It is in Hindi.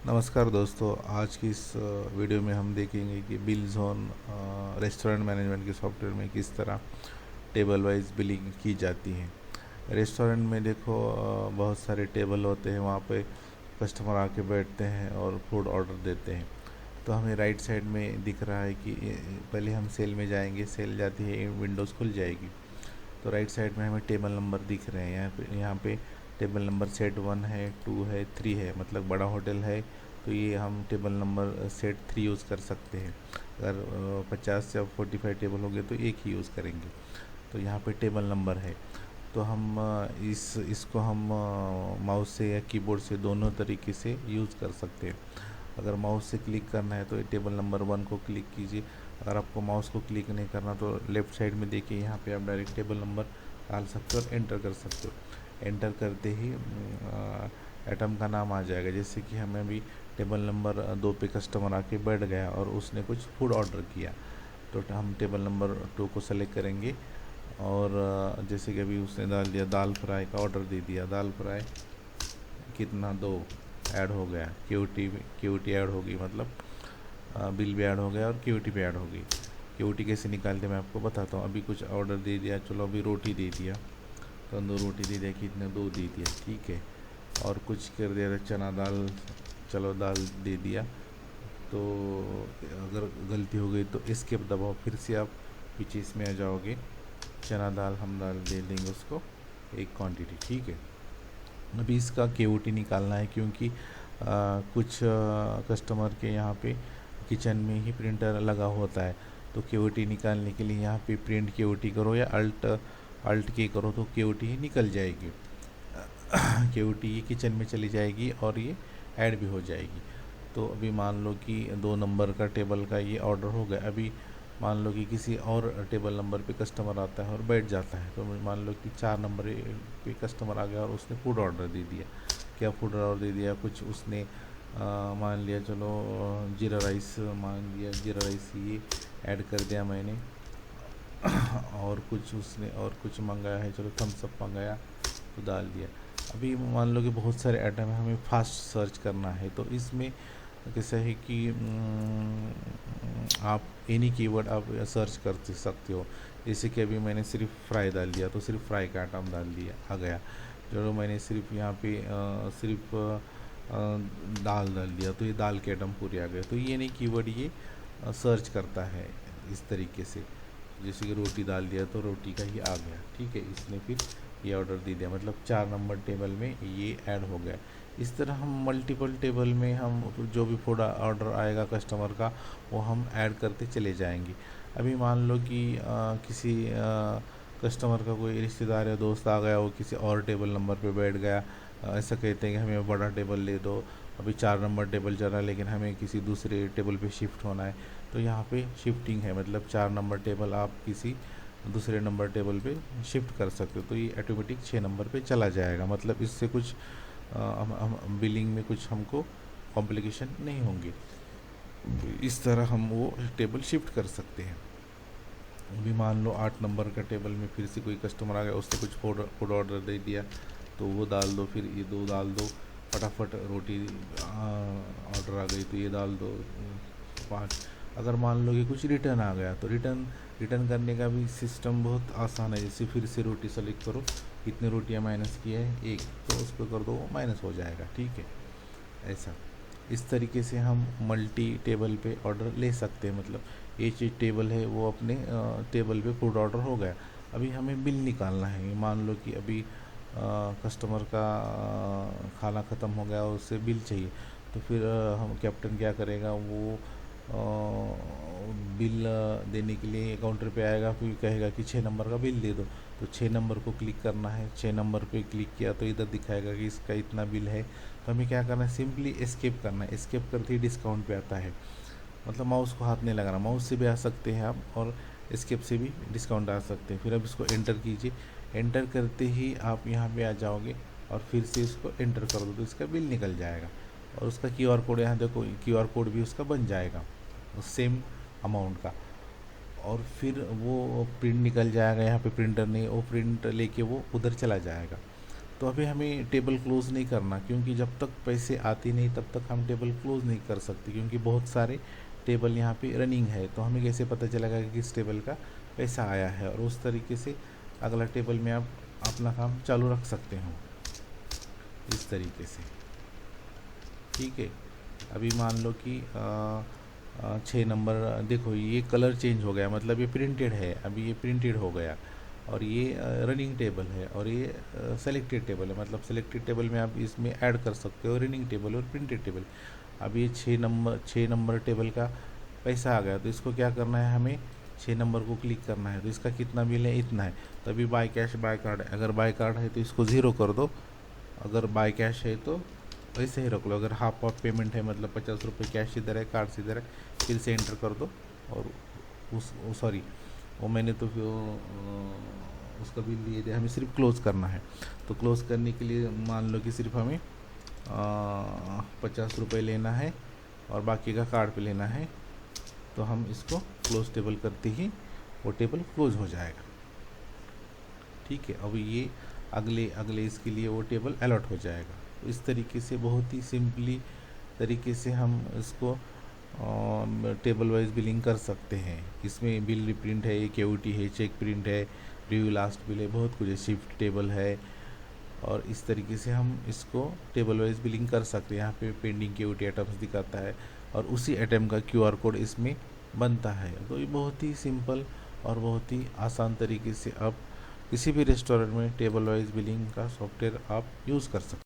नमस्कार दोस्तों। आज की इस वीडियो में हम देखेंगे कि बिल जोन रेस्टोरेंट मैनेजमेंट के सॉफ्टवेयर में किस तरह टेबल वाइज बिलिंग की जाती है। रेस्टोरेंट में देखो बहुत सारे टेबल होते हैं, वहाँ पे कस्टमर आके बैठते हैं और फूड ऑर्डर देते हैं। तो हमें राइट साइड में दिख रहा है कि पहले हम सेल में जाएंगे, सेल जाती है विंडोज़ खुल जाएगी। तो राइट साइड में हमें टेबल नंबर दिख रहे हैं। यहाँ पे टेबल नंबर सेट 1 है, 2 है, 3 है, मतलब बड़ा होटल है तो ये हम टेबल नंबर सेट 3 यूज़ कर सकते हैं। अगर 50 या 45 टेबल हो गए तो एक ही यूज़ करेंगे। तो यहाँ पे टेबल नंबर है, तो हम इसको हम माउस से या कीबोर्ड से दोनों तरीके से यूज़ कर सकते हैं। अगर माउस से क्लिक करना है तो टेबल नंबर 1 को क्लिक कीजिए। अगर आपको माउस को क्लिक नहीं करना तो लेफ़्ट साइड में देखिए, यहाँ पे आप डायरेक्ट टेबल नंबर डाल सकते हो और एंटर कर सकते हो। एंटर करते ही आइटम का नाम आ जाएगा। जैसे कि हमें अभी टेबल नंबर 2 पे कस्टमर आके बैठ गया और उसने कुछ फूड ऑर्डर किया, तो हम टेबल नंबर 2 को सेलेक्ट करेंगे और जैसे कि अभी उसने डाल दिया दाल फ्राई का ऑर्डर दे दिया। दाल फ्राई कितना, 2 ऐड हो गया, क्यूटी ऐड होगी, मतलब बिल भी ऐड हो गया और क्यूटी भी ऐड होगी। क्यूटी कैसे निकालते मैं आपको बताता हूँ। अभी कुछ ऑर्डर दे दिया, चलो अभी रोटी दे दिया, तंदूर रोटी दे दिया, कितने 2 दे दिया, ठीक है। और कुछ कर दिया था चना दाल, चलो दाल दे दिया। तो अगर गलती हो गई तो एस्केप दबाओ, फिर से आप पीछे इसमें आ जाओगे। चना दाल हम दाल दे देंगे उसको एक क्वांटिटी, ठीक है। अभी इसका केओटी निकालना है क्योंकि कुछ कस्टमर के यहाँ पे किचन में ही प्रिंटर लगा होता है। तो केओटी निकालने के लिए यहाँ पे प्रिंट केओटी करो या अल्ट के करो तो केओटी ही निकल जाएगी। केओटी ये किचन में चली जाएगी और ये ऐड भी हो जाएगी। तो अभी मान लो कि 2 नंबर का टेबल का ये ऑर्डर हो गया। अभी मान लो कि किसी और टेबल नंबर पे कस्टमर आता है और बैठ जाता है, तो मान लो कि 4 नंबर पे कस्टमर आ गया और उसने फूड ऑर्डर दे दिया। क्या फूड ऑर्डर दे दिया, कुछ उसने मान लिया, चलो जीरा राइस मान लिया, जीरा राइस ये ऐड कर दिया मैंने। और कुछ उसने और कुछ मंगाया है, चलो थम्स अप मंगाया तो डाल दिया। अभी मान लो कि बहुत सारे आइटम है, हमें फास्ट सर्च करना है, तो इसमें कैसा है कि आप एनी कीवर्ड आप सर्च कर सकते हो। जैसे कि अभी मैंने सिर्फ फ्राई डाल दिया तो सिर्फ फ्राई का आइटम डाल दिया आ गया। जो मैंने सिर्फ यहाँ पे सिर्फ दाल डाल दिया तो ये दाल के आइटम पूरे आ गए। तो ये नहीं कीवर्ड ये सर्च करता है इस तरीके से। जैसे कि रोटी डाल दिया तो रोटी का ही आ गया, ठीक है। इसने फिर ये ऑर्डर दे दिया, मतलब 4 नंबर टेबल में ये ऐड हो गया। इस तरह हम मल्टीपल टेबल में हम जो भी फूड ऑर्डर आएगा कस्टमर का वो हम ऐड करते चले जाएंगे। अभी मान लो कि किसी कस्टमर का कोई रिश्तेदार या दोस्त आ गया, वो किसी और टेबल नंबर पे बैठ गया। ऐसा कहते हैं कि हमें बड़ा टेबल ले दो, अभी 4 नंबर टेबल चल रहा है लेकिन हमें किसी दूसरे टेबल पे शिफ्ट होना है। तो यहाँ पे शिफ्टिंग है, मतलब 4 नंबर टेबल आप किसी दूसरे नंबर टेबल पे शिफ्ट कर सकते हो, तो ये ऑटोमेटिक 6 नंबर पे चला जाएगा। मतलब इससे कुछ हम बिलिंग में कुछ हमको कॉम्प्लिकेशन नहीं होंगे। इस तरह हम वो टेबल शिफ्ट कर सकते हैं। अभी मान लो 8 नंबर का टेबल में फिर से कोई कस्टमर आ गया, उसने कुछ फूड ऑर्डर दे दिया तो वो डाल दो, फिर ये 2 डाल दो, फटाफट रोटी ऑर्डर आ गई तो ये डाल दो 5। अगर मान लो कि कुछ रिटर्न आ गया तो रिटर्न करने का भी सिस्टम बहुत आसान है। जैसे फिर से रोटी सेलेक्ट करो, कितनी रोटियां माइनस की है 1, तो उस पर कर दो, वो माइनस हो जाएगा, ठीक है। ऐसा इस तरीके से हम मल्टी टेबल पे ऑर्डर ले सकते हैं। मतलब ये चीज़ टेबल है वो अपने टेबल पे फूड ऑर्डर हो गया। अभी हमें बिल निकालना है। मान लो कि अभी कस्टमर का खाना ख़त्म हो गया और उससे बिल चाहिए, तो फिर हम कैप्टन क्या करेगा, वो बिल देने के लिए काउंटर पे आएगा, फिर कहेगा कि 6 नंबर का बिल दे दो। तो 6 नंबर को क्लिक करना है। 6 नंबर पे क्लिक किया तो इधर दिखाएगा कि इसका इतना बिल है। तो हमें क्या करना है, सिंपली एस्केप करना है। एस्केप करते ही डिस्काउंट पे आता है, मतलब माउस को हाथ नहीं लगाना। माउस से भी आ सकते हैं आप और एस्केप से भी डिस्काउंट आ सकते हैं। फिर अब इसको एंटर कीजिए। एंटर करते ही आप यहाँ पे आ जाओगे और फिर से इसको एंटर कर दो तो इसका बिल निकल जाएगा। और उसका क्यूआर कोड यहाँ देखो, क्यूआर कोड भी उसका बन जाएगा सेम अमाउंट का। और फिर वो प्रिंट निकल जाएगा। यहाँ पे प्रिंटर नहीं, वो प्रिंट लेके वो उधर चला जाएगा। तो अभी हमें टेबल क्लोज़ नहीं करना, क्योंकि जब तक पैसे आते नहीं तब तक हम टेबल क्लोज़ नहीं कर सकते, क्योंकि बहुत सारे टेबल यहाँ पे रनिंग है। तो हमें कैसे पता चलेगा कि किस टेबल का पैसा आया है, और उस तरीके से अगला टेबल में आप अपना काम चालू रख सकते हो इस तरीके से। ठीक है, अभी मान लो कि 6 नंबर, देखो ये कलर चेंज हो गया, मतलब ये प्रिंटेड है, अभी ये प्रिंटेड हो गया, और ये रनिंग टेबल है, और ये सेलेक्टेड टेबल है, मतलब सेलेक्टेड टेबल में आप इसमें ऐड कर सकते हो रनिंग टेबल और प्रिंटेड टेबल। अब ये 6 नंबर टेबल का पैसा आ गया, तो इसको क्या करना है, हमें 6 नंबर को क्लिक करना है। तो इसका कितना बिल है, इतना है। तो अभी बाय कैश बाय कार्ड है, अगर बाय कार्ड है तो इसको 0 कर दो, अगर बाय कैश है तो वैसे ही रख लो। अगर हाफ ऑफ पेमेंट है, मतलब 50 रुपये कैश इधर है, कार्ड इधर है, फिर से एंटर कर दो। और सॉरी, वो मैंने तो उसका बिल दिए थे, हमें सिर्फ क्लोज़ करना है। तो क्लोज़ करने के लिए मान लो कि सिर्फ हमें 50 रुपये लेना है और बाकी का कार्ड पे लेना है। तो हम इसको क्लोज टेबल करते ही वो टेबल क्लोज हो जाएगा। ठीक है, अब ये अगले इसके लिए वो टेबल अलॉट हो जाएगा। तो इस तरीके से बहुत ही सिंपली तरीके से हम इसको टेबल वाइज बिलिंग कर सकते हैं। इसमें बिल रिप्रिंट है, केओटी है, चेक प्रिंट है, रिव्यू लास्ट बिल है, बहुत कुछ है, शिफ्ट टेबल है, और इस तरीके से हम इसको टेबल वाइज बिलिंग कर सकते हैं। यहाँ पे पेंडिंग केओटी आइटम्स दिखाता है और उसी आइटम का क्यूआर कोड इसमें बनता है। तो ये बहुत ही सिंपल और बहुत ही आसान तरीके से आप किसी भी रेस्टोरेंट में टेबल वाइज बिलिंग का सॉफ्टवेयर आप यूज़ कर सकते हैं।